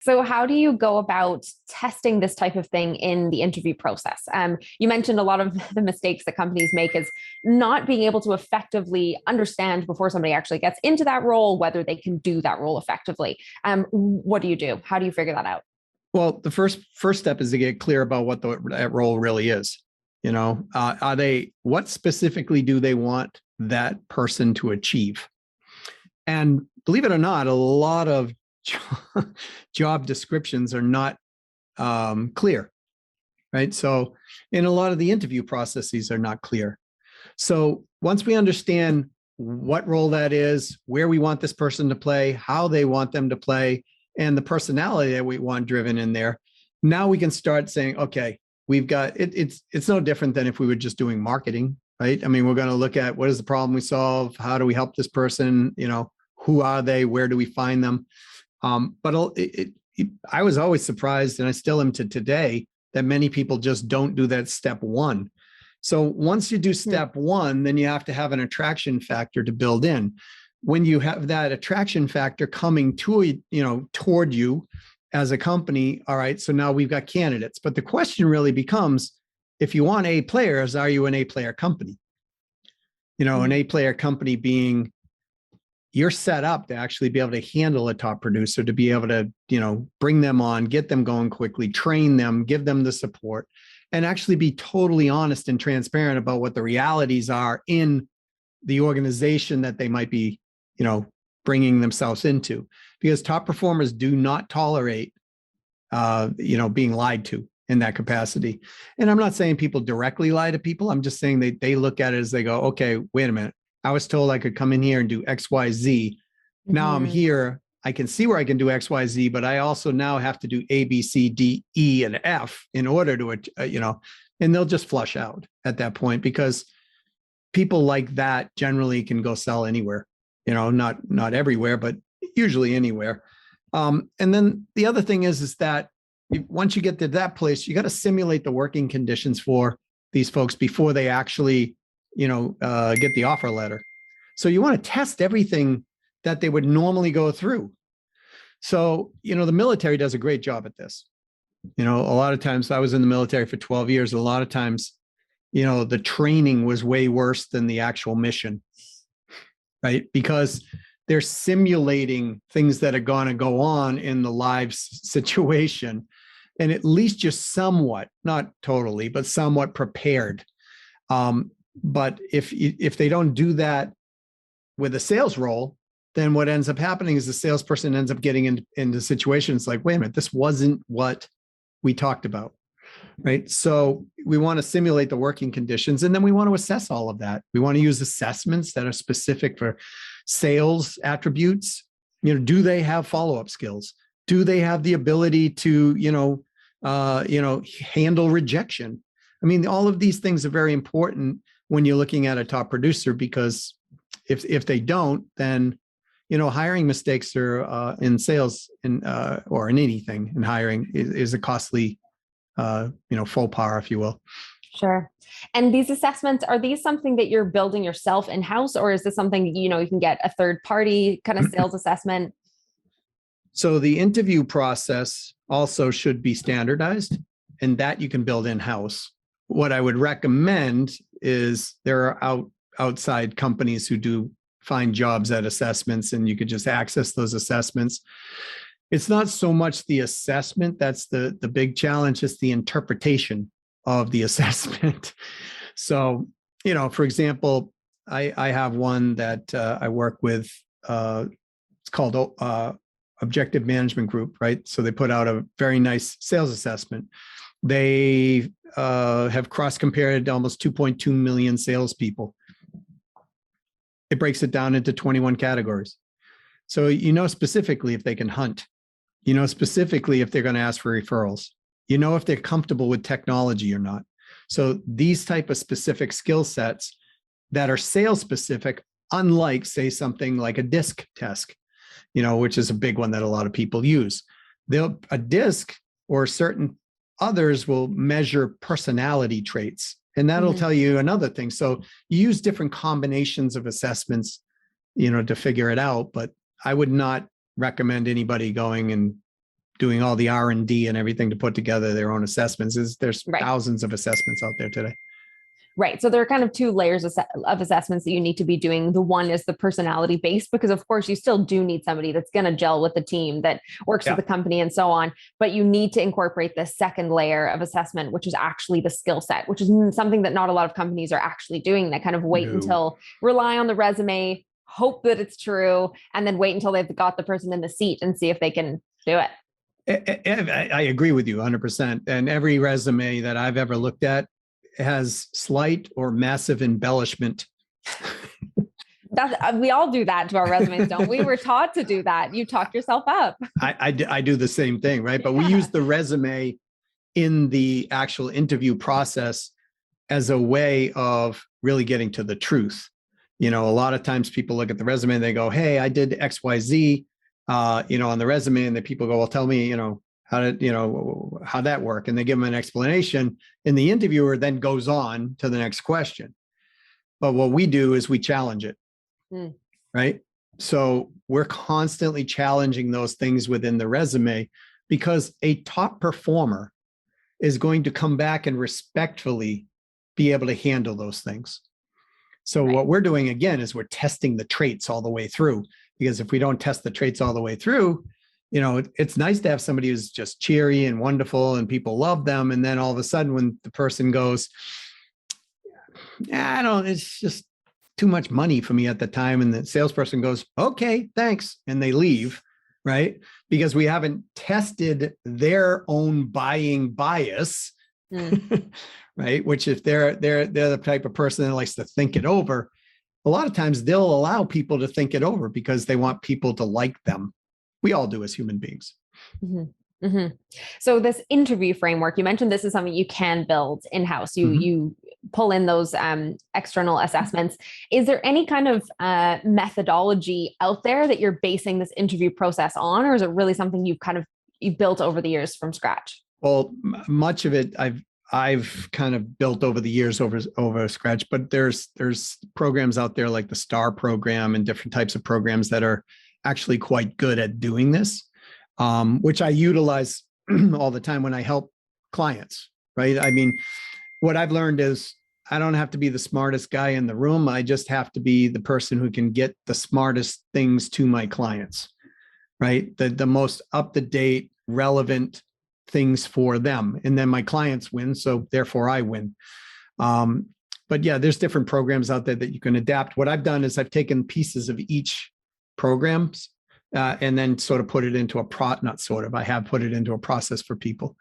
So, how do you go about testing this type of thing in the interview process? You mentioned a lot of the mistakes that companies make is not being able to effectively understand before somebody actually gets into that role whether they can do that role effectively. What do you do? How do you figure that out? Well, the first step is to get clear about what that role really is. What specifically do they want that person to achieve? And believe it or not, a lot of job descriptions are not clear, right? So, in a lot of the interview processes are not clear. So once we understand what role that is, where we want this person to play, how they want them to play, and the personality that we want driven in there, now we can start saying, okay, we've got it. It's no different than if we were just doing marketing, right? I mean, we're going to look at what is the problem we solve, how do we help this person, who are they, where do we find them? But I was always surprised, and I still am to today, that many people just don't do that step one. So once you do step one, then you have to have an attraction factor to build in. When you have that attraction factor coming toward you as a company, all right, so now we've got candidates. But the question really becomes, if you want A players, are you an A player company? An A player company being you're set up to actually be able to handle a top producer, to be able to, bring them on, get them going quickly, train them, give them the support, and actually be totally honest and transparent about what the realities are in the organization that they might be, bringing themselves into. Because top performers do not tolerate, being lied to in that capacity. And I'm not saying people directly lie to people. I'm just saying they look at it as they go, okay, wait a minute. I was told I could come in here and do X, Y, Z. Now I'm here. I can see where I can do X, Y, Z, but I also now have to do A, B, C, D, E, and F in order to, and they'll just flush out at that point, because people like that generally can go sell anywhere, not everywhere, but usually anywhere. And then the other thing is that once you get to that place, you got to simulate the working conditions for these folks before they actually get the offer letter. So you want to test everything that they would normally go through. So, the military does a great job at this. A lot of times I was in the military for 12 years. A lot of times, the training was way worse than the actual mission, right? Because they're simulating things that are going to go on in the live situation. And at least just somewhat, not totally, but somewhat prepared. But if they don't do that with a sales role, then what ends up happening is the salesperson ends up getting into situations like, wait a minute, this wasn't what we talked about, right? So we want to simulate the working conditions, and then we want to assess all of that. We want to use assessments that are specific for sales attributes. Do they have follow-up skills? Do they have the ability to, handle rejection? I mean, all of these things are very important when you're looking at a top producer, because if they don't, then, hiring mistakes are in sales or in anything in hiring is a costly, faux pas, if you will. Sure. And these assessments, are these something that you're building yourself in-house, or is this something, you can get a third party kind of sales assessment? So the interview process also should be standardized, and that you can build in-house. What I would recommend is there are outside companies who do find jobs at assessments, and you could just access those assessments. It's not so much the assessment that's the big challenge, it's the interpretation of the assessment. So, for example, I have one that I work with. It's called Objective Management Group, right? So they put out a very nice sales assessment. They have cross-compared almost 2.2 million salespeople. It breaks it down into 21 categories. So specifically if they can hunt, specifically if they're going to ask for referrals, if they're comfortable with technology or not. So these type of specific skill sets that are sales specific, unlike, say, something like a DISC test, which is a big one that a lot of people use. A DISC or certain others will measure personality traits, and that'll tell you another thing. So you use different combinations of assessments, to figure it out. But I would not recommend anybody going and doing all the R&D and everything to put together their own assessments. There's Right. thousands of assessments out there today. Right. So there are kind of two layers of assessments that you need to be doing. The one is the personality based, because of course you still do need somebody that's going to gel with the team, that works with the company and so on. But you need to incorporate the second layer of assessment, which is actually the skill set, which is something that not a lot of companies are actually doing. They kind of wait until rely on the resume, hope that it's true, and then wait until they've got the person in the seat and see if they can do it. I agree with you 100%. And every resume that I've ever looked at has slight or massive embellishment. We all do that to our resumes, don't we? We're taught to do that. You talk yourself up. I do the same thing, right? But we use the resume in the actual interview process as a way of really getting to the truth. A lot of times people look at the resume and they go, hey, I did X, Y, Z, on the resume, and the people go, well, tell me, how'd that work? And they give them an explanation, and the interviewer then goes on to the next question. But what we do is we challenge it, right? So we're constantly challenging those things within the resume, because a top performer is going to come back and respectfully be able to handle those things. So what we're doing, again, is we're testing the traits all the way through, because if we don't test the traits all the way through, it's nice to have somebody who's just cheery and wonderful and people love them. And then all of a sudden, when the person goes, it's just too much money for me at the time. And the salesperson goes, okay, thanks. And they leave, right? Because we haven't tested their own buying bias, right? Which if they're the type of person that likes to think it over, a lot of times they'll allow people to think it over because they want people to like them. We all do as human beings. So this interview framework, you mentioned this is something you can build in-house. You pull in those external assessments. Is there any kind of methodology out there that you're basing this interview process on, or is it really something you've built over the years from scratch? Well, much of it I've kind of built over the years over scratch, but there's programs out there like the STAR program and different types of programs that are actually quite good at doing this, which I utilize all the time when I help clients, right? I mean, what I've learned is I don't have to be the smartest guy in the room. I just have to be the person who can get the smartest things to my clients, right? The most up-to-date, relevant things for them. And then my clients win, so therefore I win. But yeah, there's different programs out there that you can adapt. What I've done is I've taken pieces of each programs and then sort of put it into I have put it into a process for people.